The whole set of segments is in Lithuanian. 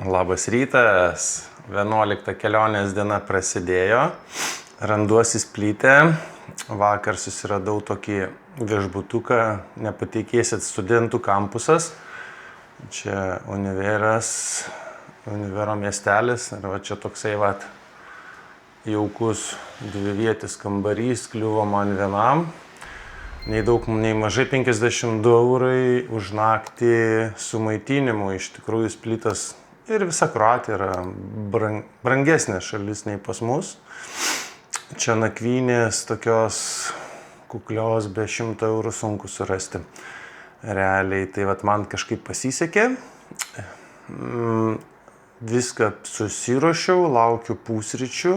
Labas rytas, 11 kelionės diena prasidėjo, randuosi Splyte, vakar susiradau tokį viešbutuką, nepatikėsit, studentų kampusas, čia Univero miestelis ir va čia toksai jaukus dvivietis kambarys kliuvo man vienam, nei daug, nei mažai 52 eurai už naktį su maitinimu, iš tikrųjų Splytas ir visa Kroatija yra brangesnė šalis nei pas mus. Čia nakvynės tokios kuklios be 100 eurų sunku surasti. Realiai, tai man kažkaip pasisekė. Viską susiruošiau, laukiu pusryčių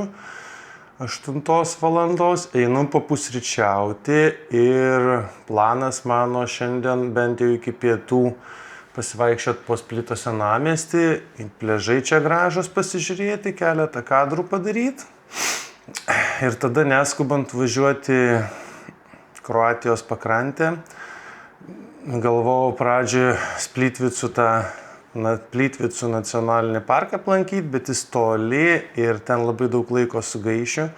8 valandos, einu papusryčiauti ir planas mano šiandien bent jau iki pietų pasivaikščiot po Splyto senamiestį, pliažai čia gražus pasižiūrėti, keletą kadrų padaryti ir tada neskubant važiuoti Kroatijos pakrantę. Galvojau pradžioje Plytvicų nacionalinį parką aplankyti, bet jis toli ir ten labai daug laiko sugaišiu.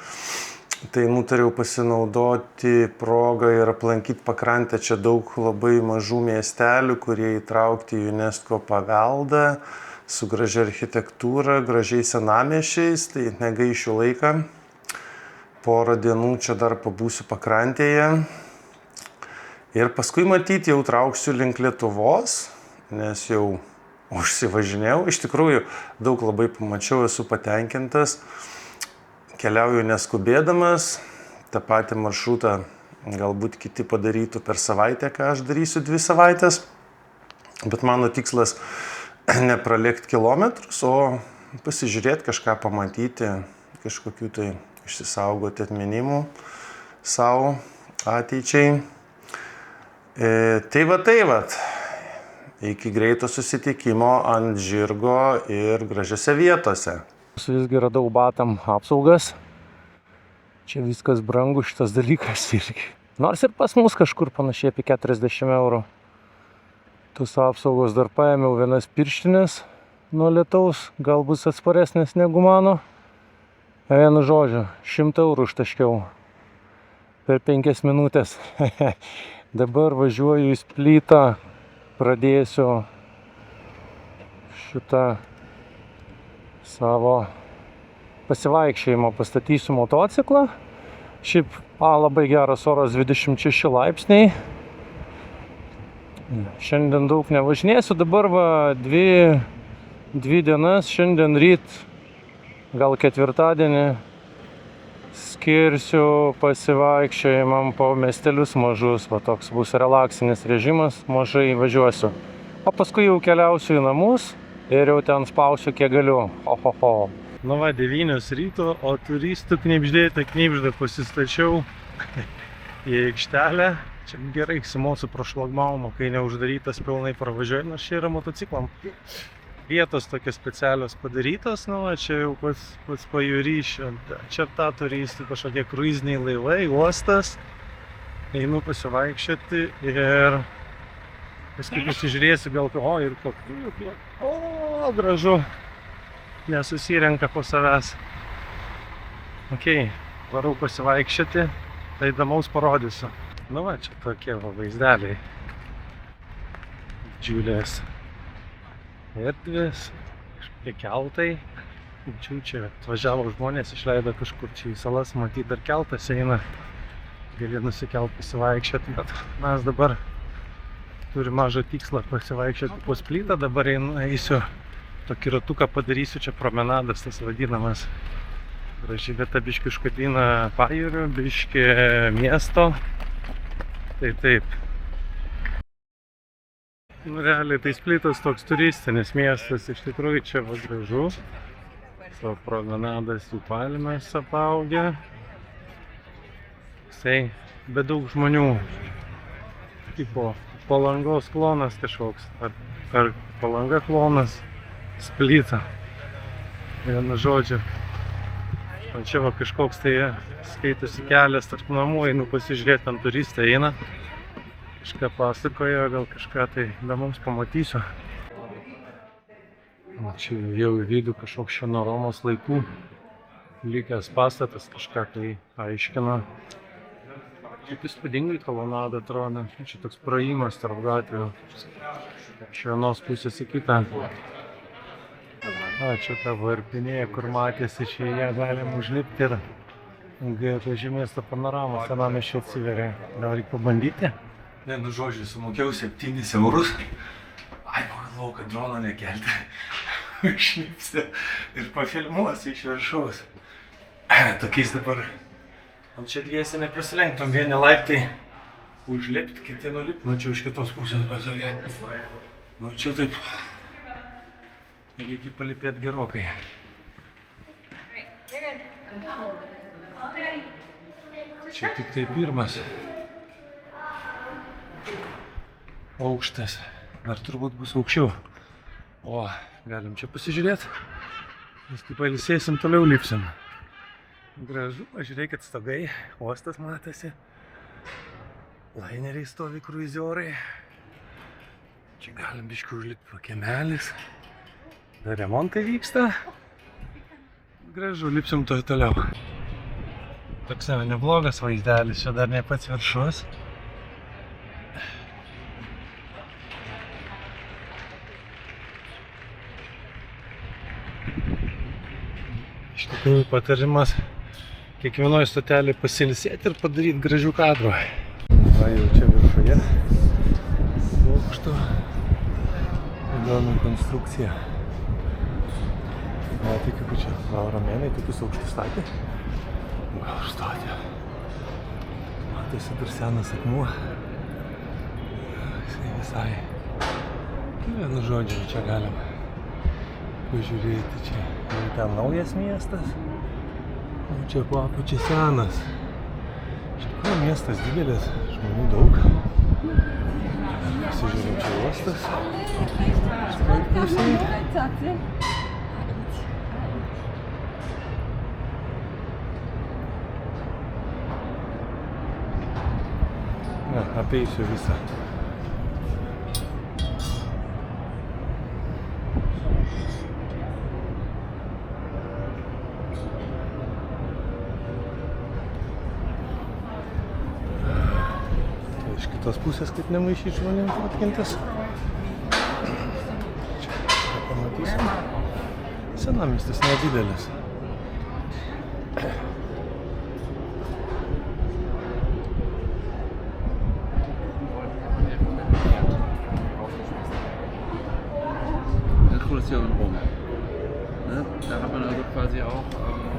Tai nutariau pasinaudoti progą ir aplankyti pakrantę. Čia daug labai mažų miestelių, kurie įtraukti į UNESCO paveldą, su gražia architektūra, gražiais senamiesčiais, tai negaišiu laiką. Porą dienų čia dar pabūsiu pakrantėje. Ir paskui matyti jau trauksiu link Lietuvos, nes jau užsivažinėjau. Iš tikrųjų, daug labai pamačiau, esu patenkintas. Keliauju neskubėdamas, tą patį maršrutą galbūt kiti padarytų per savaitę, ką aš darysiu 2 savaitės. Bet mano tikslas nepralėkti kilometrus, o pasižiūrėti, kažką pamatyti, kažkokių tai išsisaugoti atminimų savo ateičiai. Tai va. Iki greito susitikimo ant žirgo ir gražiose vietose. Visgi radau batam apsaugas. Čia viskas brangu šitas dalykas irgi. Nors ir pas mus kažkur panašiai apie 40 eurų. Tus apsaugos dar paėmiau vienas pirštinės nuo lietaus, galbūt atsparesnės negu mano. Vienu žodžiu, 100 eurų ištaškiau per 5 minutės. Dabar važiuoju į Splytą, pradėsiu šitą savo pasivaikščiojimą, pastatysiu motociklą. Šiaip labai geras oras, 26 laipsniai. Šiandien daug nevažinėsiu, dabar 2 dienas, šiandien ryt, gal ketvirtadienį, skirsiu pasivaikščiojimam po miestelius mažus, toks bus relaksinis režimas, mažai važiuosiu. O paskui jau keliausiu į namus ir jau ten spausiu kiek galiu. 9 ryto, o turistų knibždė pasistačiau į aikštelę. Čia gerai, simosiu pro šlagbaumą, kai neuždarytas pilnai pravažiuoju, nors čia yra motociklam. Vietos tokios specialios padarytos, čia jau pats pajūrys, čia ta turistų kažkokie kruiziniai laivai, uostas. Einu pasivaikščioti ir paskui pasižiūrėsiu, gal gražu, nesusirenka po savęs. Varau pasivaikščioti, tai įdomaus parodysiu. Čia tokie vaizdeliai. Didžiulės erdvės, kažkokie keltai. Čia atvažiavo žmonės, išleido kažkur čia į salas, matyt dar keltas eina. Gali nusikelt pasivaikščioti, bet mes dabar turim mažą tikslą pasivaikščioti po Splytą. Dabar eisiu, tokį ratuką padarysiu, čia promenadas tas vadinamas. Graži vieta, biški užkabina pajūrių, biški miesto. Tai taip. Realiai tai Splytas toks turistinis miestas, iš tikrųjų čia gražu. Savo promenadas jų palmės apaugę. Be daug žmonių. Tipo Palangos klonas kažkoks. Ar Palanga klonas Splyta. Vienu žodžiu. O čia kažkoks tai skaitosi kelias tarp namų, einu pasižiūrėti, ten turistai eina. kažką pasakojo, gal kažką tai įdomaus pamatysiu. O čia jau į vidų kažkoks čia nuo Romos laikų likęs pastatas, kažką tai aiškina. Kaip įspūdingai kolonada atrodo. Čia toks praėjimas tarp gatvių. Iš vienos pusės į kitą. Čia ta varpinė, kur matėsi, čia ją galim užlipti ir pažymės tą panoramą senamiesčio atsiveria. Gal reikia pabandyti? Ne, nu žodžiu, sumokėjau 7 eurus. Ai, pagalvojau, kad droną nekelti. Šnipsi ir pafilmuosi iš viršaus. Tokiais dabar. Čia dviesi neprasilenktum, vieni laiptai užlipti, kiti nulipti. Nu čia už kitos pusės pažiūrėti. Nu čia taip. Reikia palipėti gerokai. Čia tik tai pirmas aukštas. Dar turbūt bus aukščiau. O, galim čia pasižiūrėti. Mes kaip pailsėsim, toliau lipsim. Gražu, žiūrėkit, stogai, uostas matosi. Laineriai stovi, kruiziorai. Čia galim biškį užlipti po kiemelis. Dar remontai vyksta. Gražu, lipsim toliau. Toks neblogas vaizdelis, čia dar ne pats viršus. Iš tikrųjų patarimas kiekvienoje stotelėje pasilsėti ir padaryti gražių kadrų. Va jau čia viršuje. Aukšto. Įdomi konstrukcija. Tikiu, kad čia gal romėnai tokius aukštus statė. Gal statė. Matosi dar senas akmuo. Jisai visai. Vienu žodžiu, čia galim pažiūrėti. Čia jau ten naujas miestas. O čia po apačia senas. Iš tikrųjų miestas didelis, žmonių daug. Pasižiūrėjom, čia uostas. Štai pusėje. Apeisiu visą. Iš kitos pusės, kaip nemaišyti žmonėms atkintas. Čia pamatysim. Senamiestis nedidelis.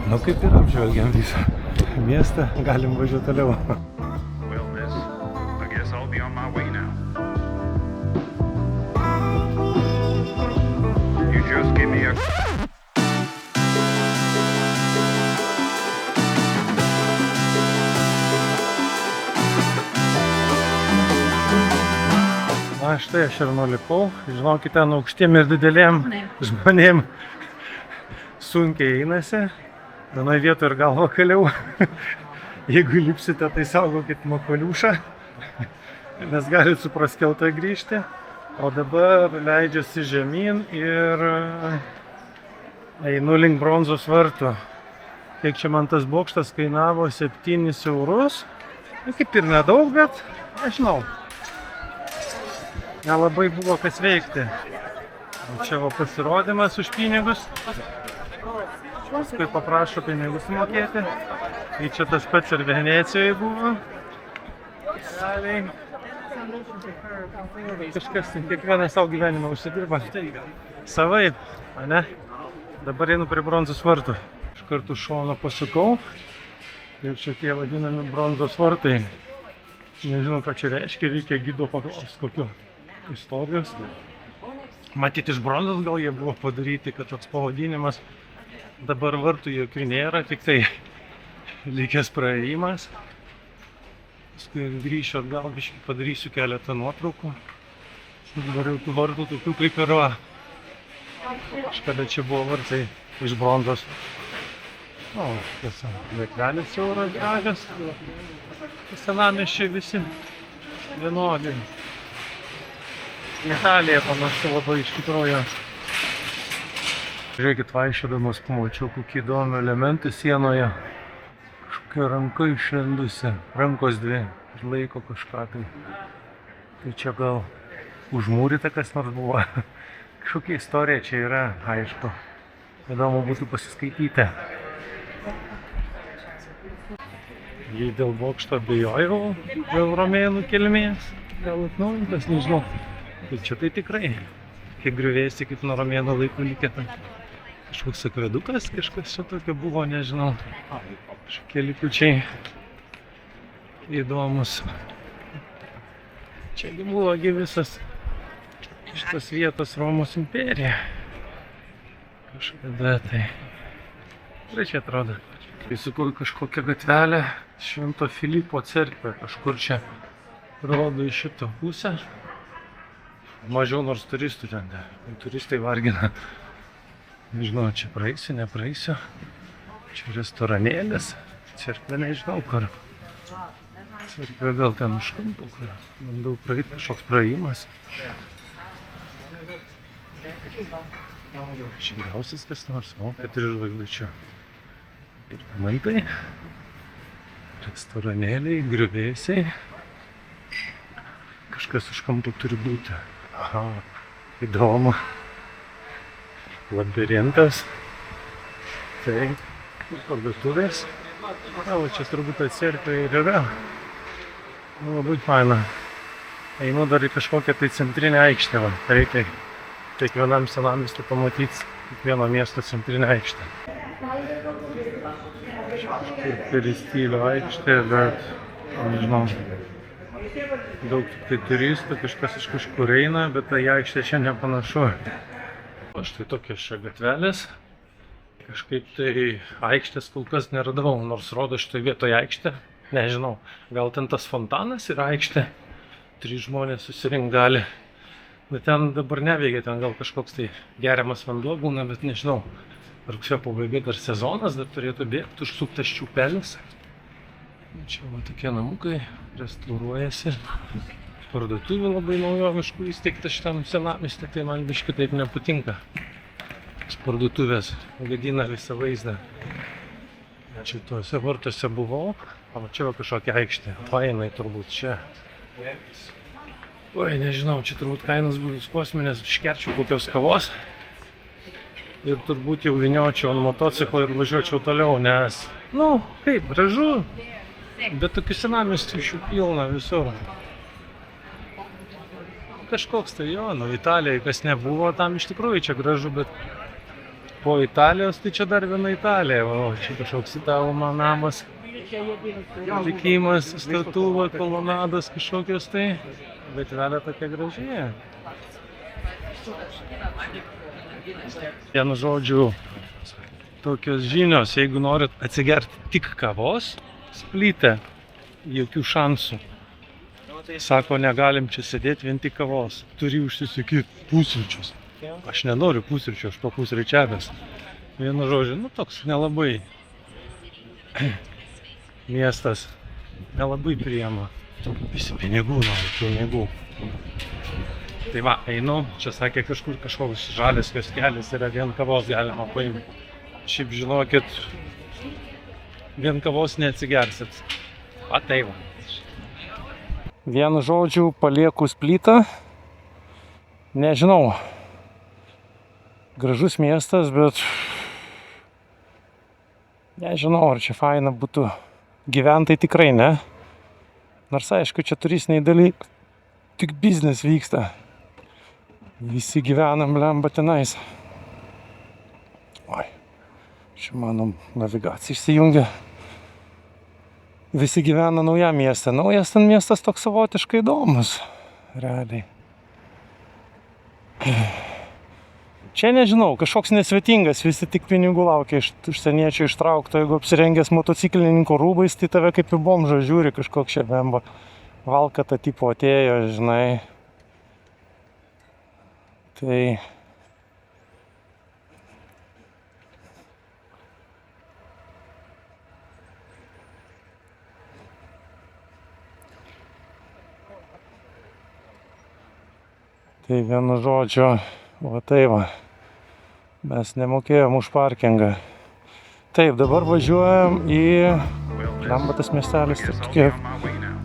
Nu kaip ir apžvelgiam visą miestą, galim važiuoti toliau. Well, miss, I guess I'll be on my way now. You just give me a... Na štai aš ir nulipau. Žinokit, ten aukštiem ir dideliem žmonėm sunkiai einasi. Vienoje vietoje ir galva kaliau. Jeigu lipsite, tai saugokit nuo koliušą, nes galit su praskelta grįžti. O dabar leidžiasi žemyn ir einu link bronzos vartų. Kiek čia man tas bokštas kainavo 7 eurus. Kaip ir nedaug, bet nežinau. Nelabai buvo kas veikti. O čia va pasirodymas už pinigus. Paskui paprašo pinigus sumokėti. Tai čia tas pats ir Venecijoje buvo. Kažkas kiekvieną savo gyvenimą užsidirba. Savaip, ane? Dabar einu prie bronzos vartų. Iš karto šono pasukau. Ir čia tie vadinami bronzos vartai. Nežinau, ką čia reiškia, reikia gido paklausti kokio istorijos. Matyti iš bronzos gal jie buvo padaryti, kad toks pavadinimas. Dabar vartų jokių nėra, tik tai likęs praėjimas. Paskui grįšiu atgal, biškį padarysiu keletą nuotraukų. Dabar jau tų vartų tokių kaip yra. Kažkada čia buvo vartai iš bronzos. O, tiesa, veiklelis jau yra gražias. Senamiesčiai visi vienodi. Italija panašu labai iš tikrųjų. Žiūrėkit, vaikščiodamas pamačiau kokį įdomų elementą sienoje. Kažkokia ranka išlendusi, rankos dvi, ir laiko kažką tai. Tai čia gal užmūryta kas nors buvo. Kažkokia istorija čia yra, aišku. Įdomu būtų pasiskaityti. Jei dėl bokšto abejojau, dėl romėnų kilmės, gal atnaujintas, nežinau. Tai čia tai tikrai, kiek griuvėsi, kaip nuo romėnų laikų likę. Kažkoks akvedukas, kažkas čia tokio buvo, nežinau. Kažkokie likučiai įdomus. Čiagi buvo visas šitas vietos Romos imperija. Kažkada tai. Gerai čia atrodo. Tai sakau, kažkokia gatvelė Švento Filipo cerkvė. Kažkur čia rodo į šitą pusę. Mažiau nors turistų ten. Turistai vargina. Nežinau, čia praeisiu, nepraeisiu. Čia restoranėlis. Cerkvė nežinau kur. Cerkvė gal ten už kampų, kur bandau praeiti, kažkoks praėjimas. Šimriausias kas nors, o 4 žvaigždučių. Ir pamaitai, restoranėliai, griuvėsiai. Kažkas už kampų turi būti. Aha, įdomu. Labirintas. Taip, parduotuvės. O, čia turbūt ta cerkvė ir yra. Labai faina. Einu dar į kažkokią tai centrinę aikštę. Reikia kiekvienam senamiestį pamatyti kiekvieno miesto centrinę aikštę. Kažkur peristylio aikštė, bet nežinau. Daug tik tai turistų, kažkas iš kažkur eina, bet tai aikštė čia nepanašu. O štai tokios čia gatvelės. Kažkaip tai aikštės kol kas neradau, nors rodo šitoje vietoje aikštė. Nežinau, gal ten tas fontanas yra aikštė. 3 žmonės susirink gali. Bet ten dabar neveikia, ten gal kažkoks tai geriamas vanduo būna, bet nežinau. Rugsėjo pabaiga dar sezonas, dar turėtų bėgti užsuktas čiupelis. Čia va tokie namukai, restauruojasi. Parduotuvė labai naujoviškų įsteigta šitam senamiesty, tai man biškį taip nepatinka. Parduotuvės gadina visą vaizdą. Čia tuose vartuose buvau, o čia va kažkokia aikštė. Fainai turbūt čia. Oi, nežinau, čia turbūt kainos būtų kosminės, iškerčiau kokios kavos. Ir turbūt jau vyniočiau ant motociklo ir važiuočiau toliau, nes, nu, kaip, gražu. Bet tokių senamiesčių iš jų pilna visur. Kažkoks tai jo, nu Italijai kas nebuvo, tam iš tikrųjų čia gražu, bet po Italijos tai čia dar viena Italija. O, čia kažkoks italų namas. Likimas, statuva, kolonadas kažkokios tai. Bet vėlė tokia gražiai. Vienu žodžiu, tokios žinios, jeigu norit atsigerti tik kavos, Splyte, jokių šansų. Sako, negalim čia sėdėti vien tik kavos. Turi užsisakyti pusryčius. Aš nenoriu pusryčių, aš papusryčiavęs. Vienu žodžiu, nu toks nelabai miestas, nelabai priima. Visi pinigų nori, pinigų. Tai va, einu, čia sakė kažkoks žalias kioskelis yra, vien kavos galima paimti. Šiaip žinokit, vien kavos neatsigersit. Va tai va. Vienu žodžiu, palieku Splytą. Nežinau. Gražus miestas, bet nežinau, ar čia faina būtų gyventi, tikrai ne. Nors aišku, čia turistiniai dalykai, tik biznis vyksta. Visi gyvenam lemba tenais. Oi, čia mano navigacija išsijungia. Visi gyvena naujam mieste. Naujas ten miestas toks savotiškai įdomus. Realiai. Čia nežinau, kažkoks nesvetingas, visi tik pinigų laukia iš užsieniečių ištraukto. Jeigu apsirengęs motociklininko rūbais, tai tave kaip į bomžą žiūri, kažkoks čia bemba. Valkata tipo atėjo, žinai. Tai... Tai vienu žodžiu, va tai va, mes nemokėjom už parkingą. Taip, dabar važiuojam į Lembatas miestelis, tai tokie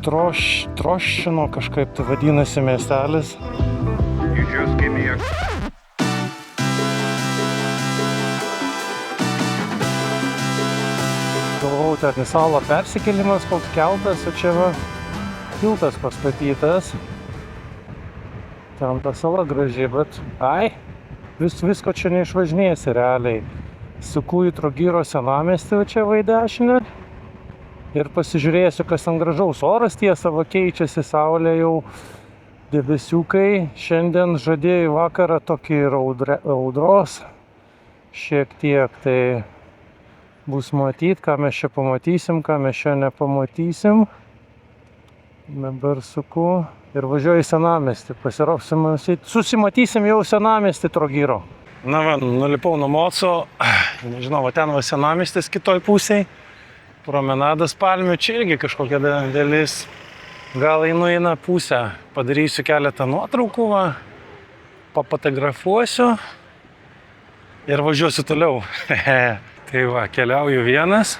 Troščino kažkaip tai vadinasi miestelis. You just give me a... Galvojau, ten į salą persikėlimas, koks keltas, o čia va tiltas pastatytas. Ten ta sala graži, bet visko čia neišvažinėsi realiai. Suku į Trogiro senamiestį čia va į dešinę ir pasižiūrėsiu, kas ten gražaus. Oras tiesa va keičiasi, saulė jau, debesiukai. Šiandien žadėjo į vakarą tokį ir audros šiek tiek, tai bus matyt, ką mes čia pamatysim, ką mes čia nepamatysim. Dabar suku ir važiuoju į senamiestį, susimatysim jau senamiestį Trogiro. Na va, nulipau nuo Moco, nežinau, va ten va senamiestis kitoj pusėj, promenadas palmių, čia irgi kažkokia dalis, gal eina pusę, padarysiu keletą nuotraukų, va, pafotografuosiu ir važiuosiu toliau. Tai va, keliauju vienas,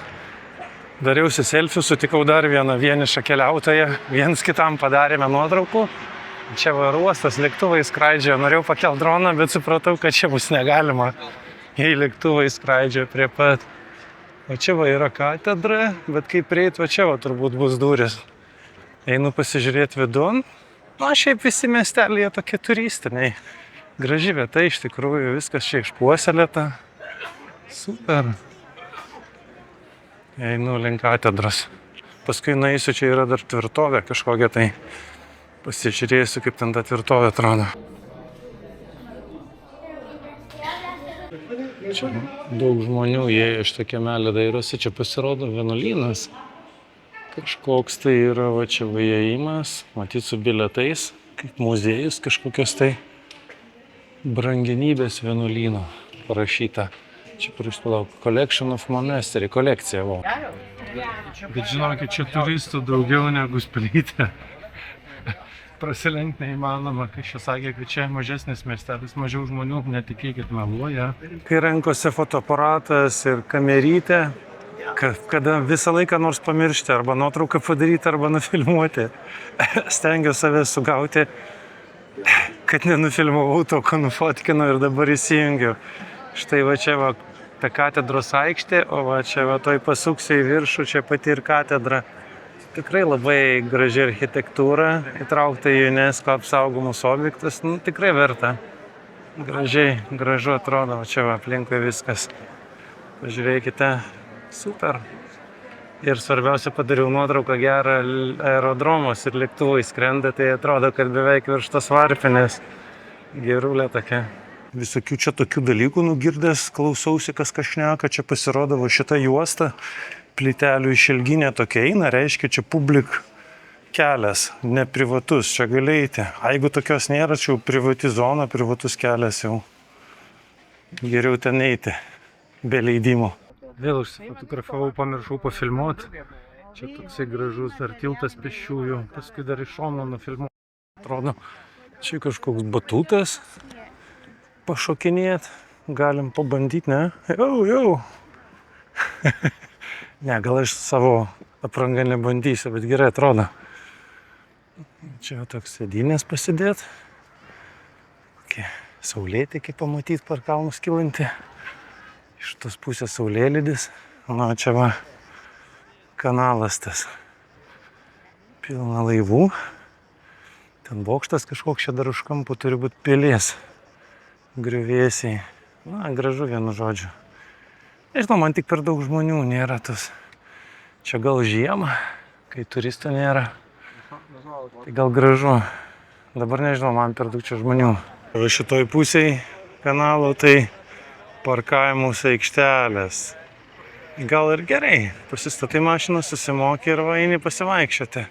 dariausi selfie, sutikau dar vieną vienišą keliautoją, viens kitam padarėme nuotraukų. Čia va uostas, lėktuvai skraidžia, norėjau pakelt droną, bet supratau, kad čia bus negalima, jei lėktuvai skraidžia prie pat. O čia va yra katedra, bet kaip prieit, va čia va turbūt bus durys. Einu pasižiūrėti vidun. Na, šiaip visi miestelyje tokie turistiniai. Graži vieta iš tikrųjų, viskas čia išpuoselėta. Super. Einu link katedros. Paskui nueisiu, čia yra dar tvirtovė kažkokia tai. Pasižiūrėsiu, kaip ten ta tvirtovė atrodo. Čia daug žmonių ėjo iš tą kiemelį dairosi, čia pasirodo vienuolynas. Kažkoks tai yra, va čia įėjimas, matyt su bilietais, kaip muziejus kažkokios tai brangenybės vienuolyno parašyta. Čia palauk, Collection of Monastery, kolekcija, va. Bet žinokit, čia turistų daugiau negu Spilytė. Prasilenkt neįmanoma, kai čia sakė, kad čia mažesnis miestelis, mažiau žmonių, netikėkit, meluoja. Kai rankose fotoaparatas ir kamerytė, kada visą laiką nors pamiršti, arba nuotrauką padaryti, arba nufilmuoti. Stengiuosi save sugauti, kad nenufilmavau to, ko nufotkinu ir dabar įsijungiu. Štai va čia va ta katedros aikštė, o va čia va toj pasuksiu į viršų, čia pati ir katedra. Tikrai labai graži architektūra, įtraukta į UNESCO apsaugomus objektus, tikrai verta. Gražiai, gražu atrodo, čia va aplinkui viskas. Pažiūrėkite, super. Ir svarbiausia, padariau nuotrauką gerą aerodromos ir lėktuvai skrenda, tai atrodo, kad beveik virš tos varpinės. Gerulė tokia. Visokių čia tokių dalykų nugirdęs, klausausi, kas šneka, čia pasirodo va šita juosta. Plytelių išilginė tokia eina, reiškia čia publik kelias, ne privatus, čia gali eiti. Jeigu tokios nėra, čia jau privati zona, privatus kelias jau. Geriau ten eiti, be leidimo. Vėl užsifotografavau, pamiršau pafilmuoti. Čia toksai gražus dar tiltas pėsčiųjų, paskui dar iš šono nufilmuoti. Atrodo, čia kažkoks batutas pašokinėt, galim pabandyti, ne? Jau. Ne, gal aš savo aprangą nebandysiu, bet gerai atrodo. Čia toks sėdynės pasidėt. Saulėtekį pamatyti per kalnus kilantį. Iš tos pusės saulėlydis. Na, čia va kanalas tas. Pilna laivų. Ten bokštas kažkoks čia dar už kampų turi būti pilies. Griuvėsiai. Na, gražu vienu žodžiu. Nežinau, man tik per daug žmonių nėra tos. Čia gal žiemą, kai turistų nėra. Tai gal gražu. Dabar nežinau, man per daug čia žmonių. Šitoj pusėj kanalo tai parkavimus aikštelės. Gal ir gerai. Pasistatai mašiną, susimoki ir va eini pasivaikščioti.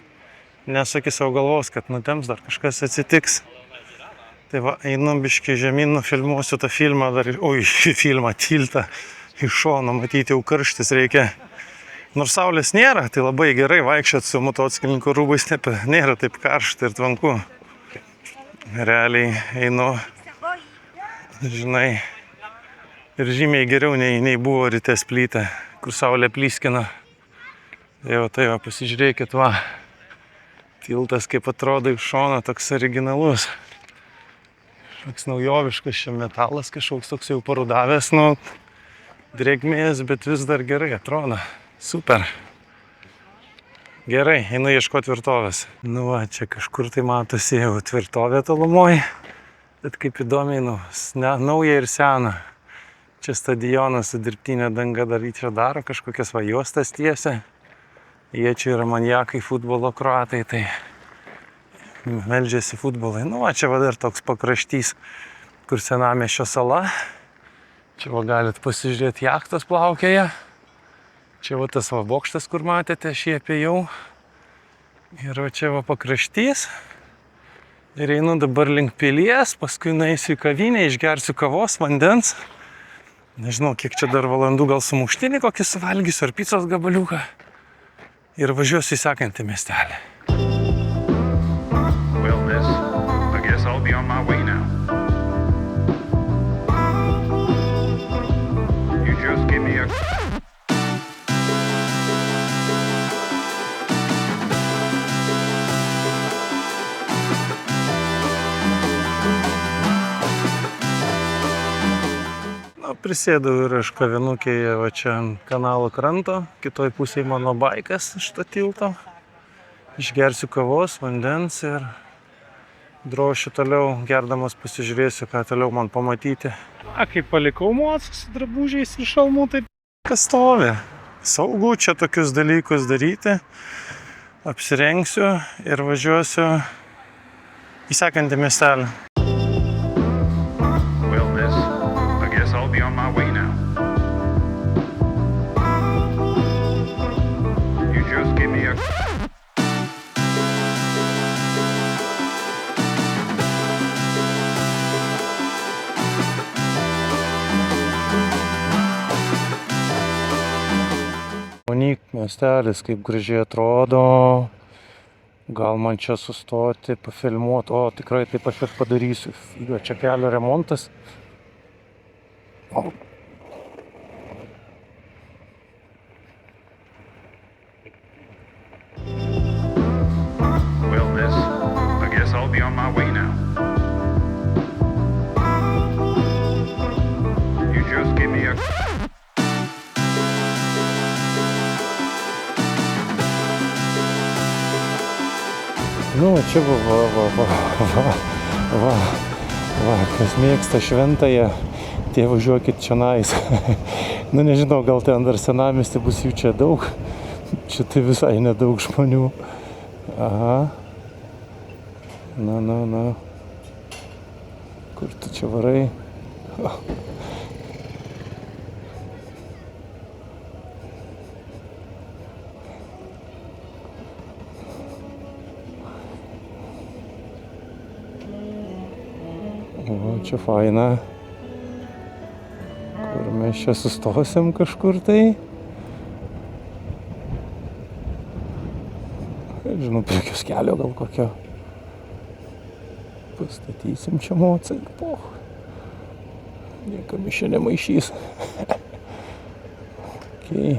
Nesaki savo galvos, kad nutems dar kažkas atsitiks. Tai va, einu biškį žemyn, nufilmuosiu tą filmą dar. Tiltą. Iš šono matyti jau karštis reikia. Nors saulės nėra, tai labai gerai vaikščioti su motociklininkų rūbais, nėra taip karšta ir tvanku. Realiai einu, žinai, ir žymiai geriau nei buvo ryte splytę, kur saulė plyskina. Jau tai va, pasižiūrėkit, va. Tiltas kaip atrodo iš šono, toks originalus. Toks naujoviškas čia metalas, kažkoks toks jau parudavęs, nu, drėgmės, bet vis dar gerai atrodo. Super. Gerai, einu ieškoti tvirtovės. Nu va, čia kažkur tai matosi jau tvirtovė tolumoj. Bet kaip įdomiai, nu, nauja ir sena. Čia stadionas su dirbtinė danga dar čia daro, kažkokias va juostas tiesia. Jie čia yra maniakai futbolo kroatai, tai meldžiasi futbolai. Nu va, čia va dar toks pakraštys, kur Senamiesčio sala. Čia va galit pasižiūrėti, jachtos plaukioja. Čia va tas va bokštas, kur matėte, aš jį apėjau. Ir va čia va pakraštys. Ir einu dabar link pilies, paskui nueisiu į kavinę, išgersiu kavos, vandens. Nežinau, kiek čia dar valandų, gal sumuštinį kokį suvalgysiu, ar picos gabaliuką. Ir važiuosiu į sekantį miestelį. Well, miss, I guess I'll be on my way now. You just give me a... Prisėdau ir aš kavinukėje va čia ant kanalo kranto, kitoj pusėje mano baikas šito tilto. Išgersiu kavos, vandens ir drošiu toliau, gerdamas pasižiūrėsiu, ką toliau man pamatyti. Kai palikau mockus su drabužiais ir šalmu, tai kas stovi. Saugu čia tokius dalykus daryti. Apsirengsiu ir važiuosiu į sekantį miestelį. I'll be on my way now. You just give me a... Monyk miestelis, kaip gražiai atrodo. Gal man čia sustoti, pafilmuoti. O, tikrai taip aš ir padarysiu. Čia kelio remontas. Well, miss, I guess I'll be on my way now. You just give me a... Nu, čia va, kas mėgsta šventąją, tie važiuokit čionais. Nu, nežinau, gal ten dar Senamiesty bus jų čia daug. Čia tai visai nedaug žmonių. Aha. Na. Kur tu čia varai? O, čia faina. Kur mes čia sustosim kažkur tai. Žinau, prie kioskelio gal kokio. Pastatysim čia mocą ir poch. Niekam iš čia nemaišys. Okay.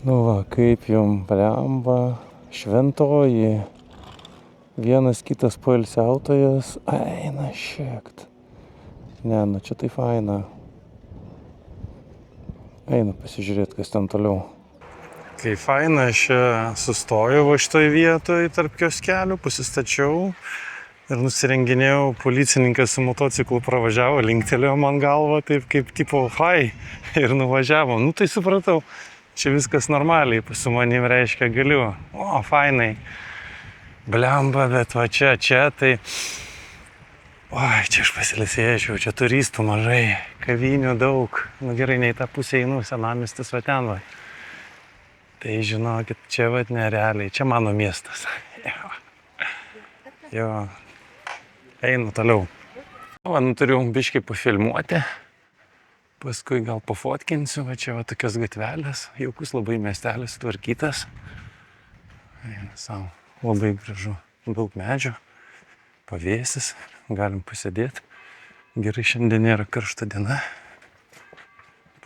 Nu va, kaip jum blemba, šventoji. Vienas kitas poilsiautojas. Eina šiekt. Ne, nu čia tai faina. Einu pasižiūrėti, kas ten toliau. Kai faina, aš sustojau va šitoj vietoj tarp kioskelių, pasistačiau ir nusirenginėjau. Policininkas su motociklu pravažiavo, linktelėjo man galvą, taip kaip tipo hai, ir nuvažiavo. Nu tai supratau, čia viskas normaliai, su manim reiškia galiu. O, fainai. Blemba, bet va čia, tai... Oi, čia aš pasilisėčiau, čia turistų mažai, kavinių daug. Nu gerai, nei tą pusę einu, Senamiestis va ten va. Tai žinokit, čia va nerealiai, čia mano miestas. Jo, einu toliau. Va, nu turiu biškai pafilmuoti. Paskui gal pafotkinsiu, va čia va tokios gatvelės, jaukus labai miestelis, tvarkytas. Eina savo, labai gražu, daug medžių, pavėsis, galim pasėdėti. Gerai, šiandien nėra karšta diena.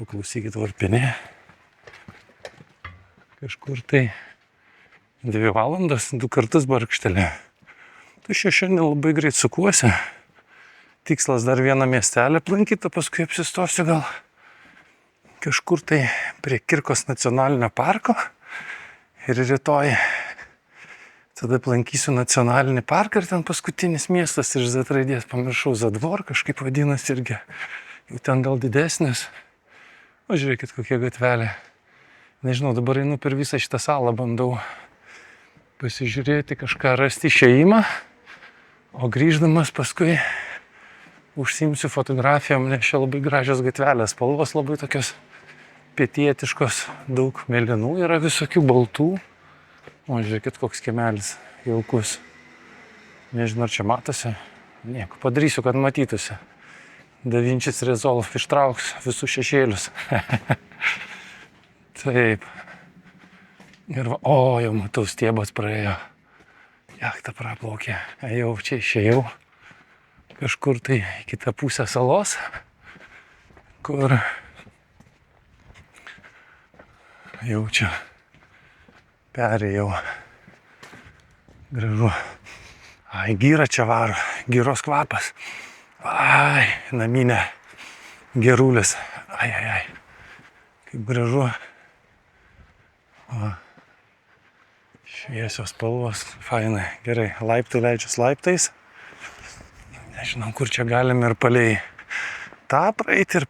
Paklausykit varpinė. Kažkur tai 2 valandas, 2 kartus barkštelė. Tai šiandien labai greit sukuosi. Tikslas dar vieną miestelį aplankyti, paskui apsistosiu gal kažkur tai prie Kirkos nacionalinio parko. Ir rytoj tada aplankysiu nacionalinį parką ir ten paskutinis miestas iš Z raidės, pamiršau, Zadvor kažkaip vadinasi irgi. Jau ten gal didesnis. O žiūrėkit, kokia gatvelė. Nežinau, dabar einu per visą šitą salą, bandau pasižiūrėti, kažką rasti išėjimą, o grįždamas paskui užsiimsiu fotografijom, nes čia labai gražios gatvelės, spalvos labai tokios pietietiškos, daug mėlynų yra, visokių baltų. O žiūrėkit, koks kiemelis jaukus. Nežinau, ar čia matosi. Nieko, padarysiu, kad matytųsi. Da Vinci's Resolve ištrauks visus šešėlius. Taip. Ir va, jau matau, stiebas praėjo. Jachta praplaukė. Jau čia išėjau. Kažkur tai į kitą pusę salos, kur jau čia perėjau. Gražu. Ai, gyra čia varo, gyros kvapas. Ai, naminė, gerulis. Ai. Kaip gražu. O, šviesios spalvos, fainai. Gerai, laiptai leidžias laiptais. Nežinau, kur čia galime ir palei tą praeiti, ir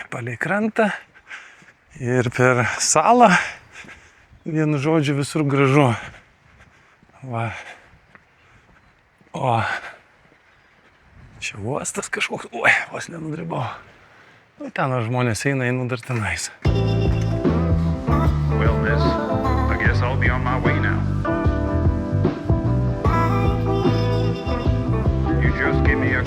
palei krantą, ir per salą. Vienu žodžiu, visur gražu. Va. O, čia uostas kažkoks. Oi, vos nenudribau. O ten žmonės eina, einu dar tenais. Well, miss, I guess I'll be on my way now. You just give me a...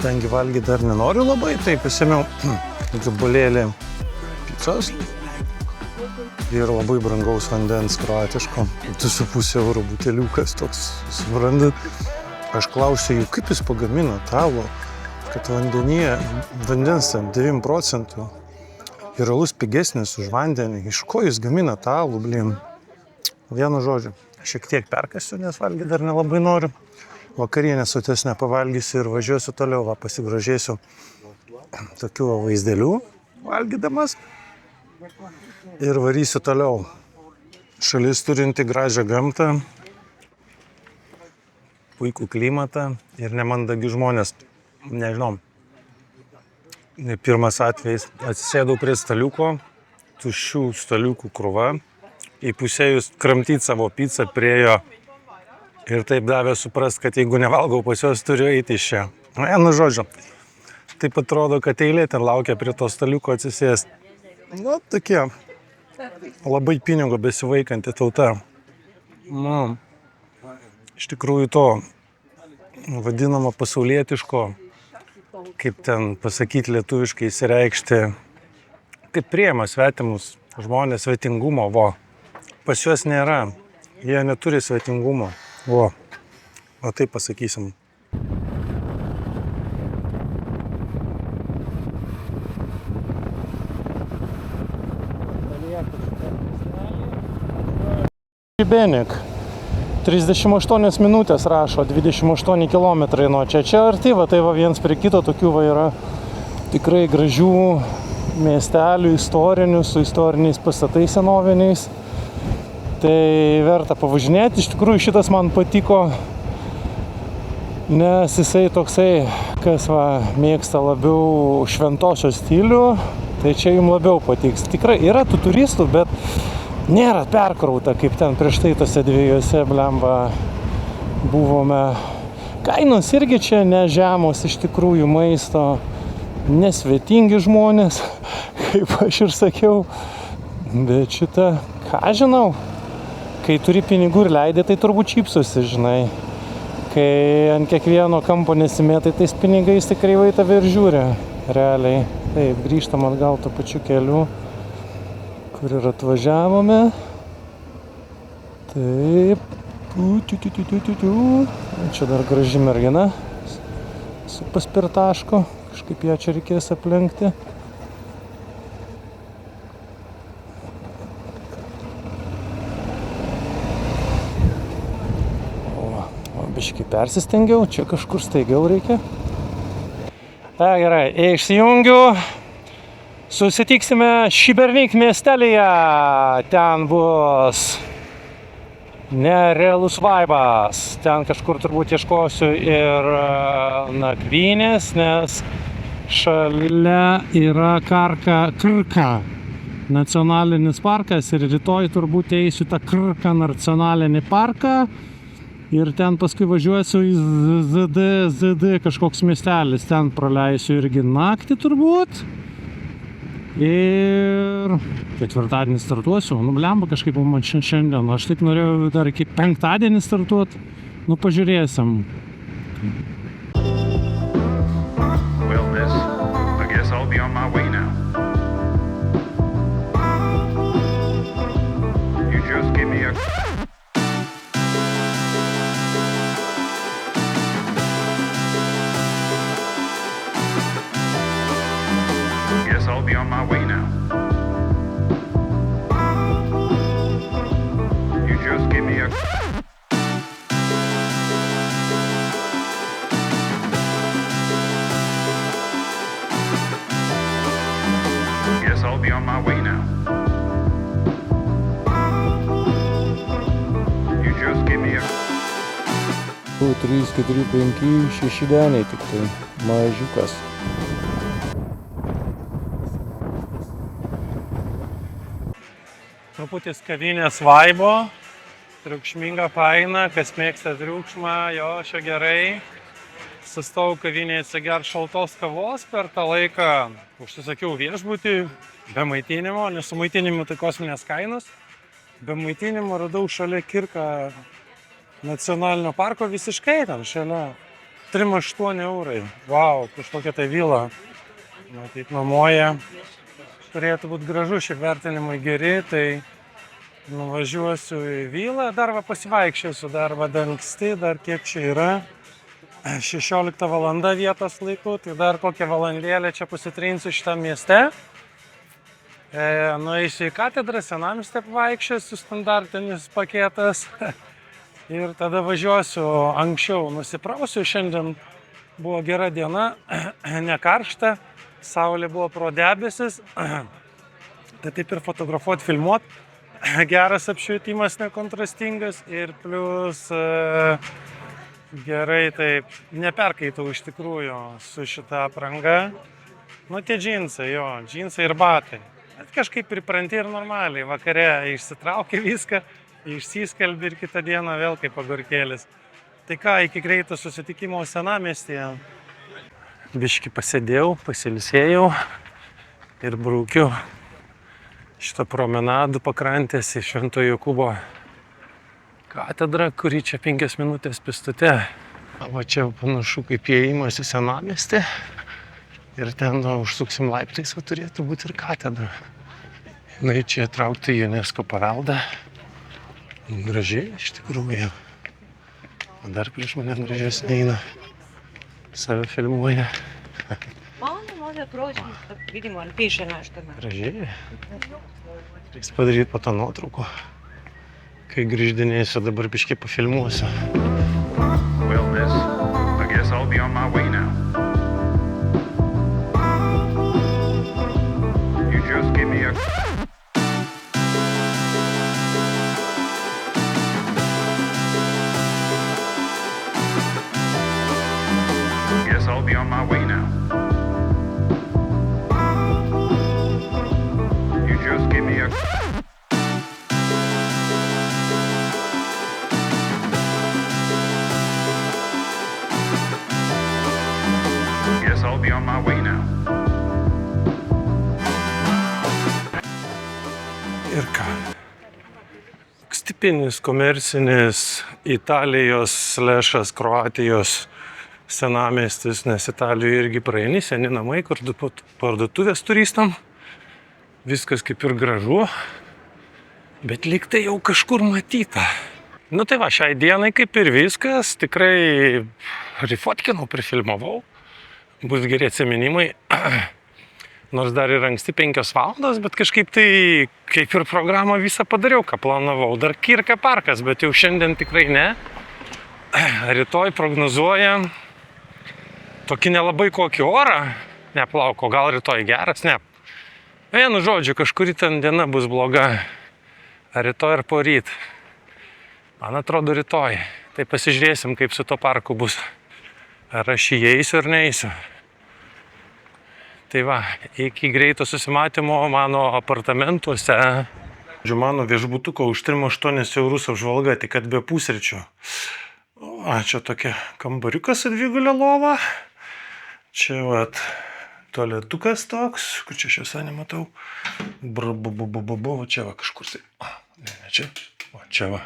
Tengi valgyti dar nenoriu labai, tai pasėmiau gabalėlį picos ir labai brangaus vandens kroatiško. 2,5 euro buteliukas toks, suprantat. Aš klausiu jų, kaip jis pagamino tavo, kad vandens 9 procentų ir alus pigesnis už vandenį. Iš ko jis gamina tą alų, blin? Vienu žodžiu, šiek tiek perkasiu, nes valgyti dar nelabai noriu. Vakarienę sotesnę pavalgysiu ir važiuosiu toliau, pasigrožėsiu tokių vaizdelių valgydamas ir varysiu toliau. Šalis turinti gražią gamtą, puikų klimatą ir nemandagi žmonės. Nežinau, pirmas atvejis, atsisėdau prie staliuko, tuščių staliukų krūva, įpusėjus kramtyti savo pizzą priejo. Ir taip davė suprast, kad jeigu nevalgau pas juos, turiu eiti iš čia. Nu, žodžiu, taip atrodo, kad eilė ten laukia prie to staliuko atsisėsti. Nu, tokie labai pinigo besivaikanti tauta. Nu, iš tikrųjų to vadinamo pasaulietiško, kaip ten pasakyti lietuviškai įsireikšti, kaip priima svetimus žmonės svetingumo, vo. Pas juos nėra, jie neturi svetingumo, vo. O taip pasakysim. Šibenik. 38 minutės rašo, 28 km nuo čia. Čia arti, va tai va viens prie kito tokių va yra tikrai gražių miestelių, istorinių, su istoriniais pastatais senoviniais. Tai verta pavažinėti. Iš tikrųjų šitas man patiko, nes jisai toksai, kas va mėgsta labiau šventosios stilių, tai čia jums labiau patiks. Tikrai yra tų turistų, bet nėra perkrauta, kaip ten prieš tai tose dviejose blemba buvome. Kainos irgi čia nežemos iš tikrųjų maisto, nesvetingi žmonės, kaip aš ir sakiau. Bet šitą, ką žinau, kai turi pinigų ir leidai, tai turbūt šypsosi, žinai. Kai ant kiekvieno kampo nesimėtai, tais pinigais tikrai vai tave ir žiūri, realiai. Taip, grįžtam atgal to pačiu keliu, kur ir atvažiavome. Taip. Čia dar graži mergina su paspirtaško. Kažkaip ją čia reikės aplenkti. O biškį persistengiau. Čia kažkur staigiau reikia. Gerai, išsijungiu. Susitiksime Šibernik miestelyje. Ten bus nerealus vaibas. Ten kažkur turbūt ieškosiu ir nakvynės, nes šalia yra Krka nacionalinis parkas ir rytoj turbūt eisiu tą Krka nacionalinį parką. Ir ten paskui važiuosiu į ZD kažkoks miestelis. Ten praleisiu irgi naktį turbūt. Ir ketvirtadienį startuosiu. Nu, blemba kažkaip man šiandien. Aš taip norėjau dar iki penktadienį startuot. Nu, pažiūrėsim. Well, miss, I guess I'll be on my way now. You just give me a... Guess I'll be on my way now. You just give me a... Guess I'll be on my way now. You just give me a... 2, 3, 4, 5, 6 deniai tik tai. Mažiukas. Truputis kavinės vaibo, triukšminga faina, kas mėgsta triukšmą, jo, šio gerai. Sustau kavinėje atsigert šaltos kavos, per tą laiką užsisakiau viešbutį, be maitinimo, nes su maitinimu tai kosminės kainos. Be maitinimo radau šalia Krka nacionalinio parko visiškai ten, šalia 3,8 eurai. Vau, kažkokia tai vila, matyt, nuomoja. Turėtų būti gražu, šiek vertinimai geri, tai nuvažiuosiu į vilą, dar va pasivaikščiosiu, dar va anksti, dar kiek čia yra, 16 valanda vietos laiku, tai dar kokią valandėlę čia pasitrinsiu šitam mieste. Nueisiu į katedrą, senamiestį vaikščiosiu, standartinis paketas ir tada važiuosiu anksčiau, nusiprausiu, šiandien buvo gera diena, ne karšta. Saulė buvo pro debesis, tai taip ir fotografuoti, filmuoti. Geras apšvietimas, nekontrastingas ir plus gerai taip, neperkaitau iš tikrųjų su šita apranga. Nu tie džinsai, jo, džinsai ir batai. Bet kažkaip pripranti ir normaliai, vakare išsitrauki viską, išsiskalbi ir kitą dieną vėl kaip agurkėlis. Tai ką, iki greito susitikimo senamiestyje. Biškį pasėdėjau, pasiilsėjau ir braukiu šitą promenadų pakrantės į Švento Jokūbo katedrą, kuri čia 5 minutės pėstute. Va čia panašu kaip įėjimas į senamiestį. Ir ten užsuksim laiptais, va turėtų būti ir katedra. Na, čia įtraukta į UNESCO paveldą. Gražiai, iš tikrųjų. O dar prieš mane gražesnė eina. Save filmuoja. Можно прочь, видимо, альпишина, что ли. Gražiai. Reiks padaryti po tą nuotraukų. Kai grįždinėsiu, dabar biškį pafilmuosiu. Well, miss, I guess I'll be on my way now. You just give me a... Guess I'll be on my way now. You just give me a... Guess I'll be on my way now. Ir ką? Toks tipinis komercinis Italijos / Kroatijos senamiestis, nes Italijoje irgi praeini, seni namai, kur parduotuvės turistam. Viskas kaip ir gražu, bet lyg tai jau kažkur matyta. Nu tai va, šiai dienai kaip ir viskas, tikrai prifotkinau, prifilmavau. Bus geri atsiminimai. Nors dar ir anksti 5 valandos, bet kažkaip tai kaip ir programą visą padariau, ką planavau. Dar Kirka parkas, bet jau šiandien tikrai ne. Rytoj prognozuoja tokį nelabai kokį orą. Neplauko, gal rytoj geras, ne. Vienu žodžiu, kažkuri ten diena bus bloga. Ar rytoj ar poryt. Man atrodo rytoj. Tai pasižiūrėsim, kaip su to parku bus. Ar aš įeisiu ar neįsiu. Tai va, iki greito susimatymo mano apartamentuose. Mano viešbutuko už 3,8 eurus apžvalga, tik kad be pusryčių. O, čia tokia kambariukas atvygulia lova. Čia vat tualetukas toks, kur čia šiose nematau. Čia va kažkur tai. Ne, čia. O, čia va.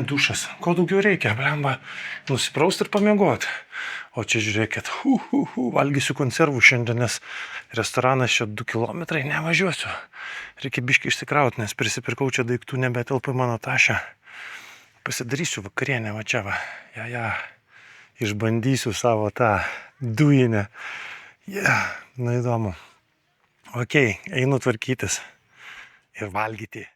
Dušas. Ko daugiau reikia, blemba. Nusipraust ir pamiegoti. O čia žiūrėkit, valgysiu konservų šiandien, nes restoranas čia 2 kilometrai, nevažiuosiu. Reikia biškį išsikrauti, nes prisipirkau čia daiktų, nebetelpa į mano tašę. Pasidarysiu vakarienę, va čia va. Ja. Išbandysiu savo tą dujinę. Na įdomu. Ok, einu tvarkytis ir valgyti.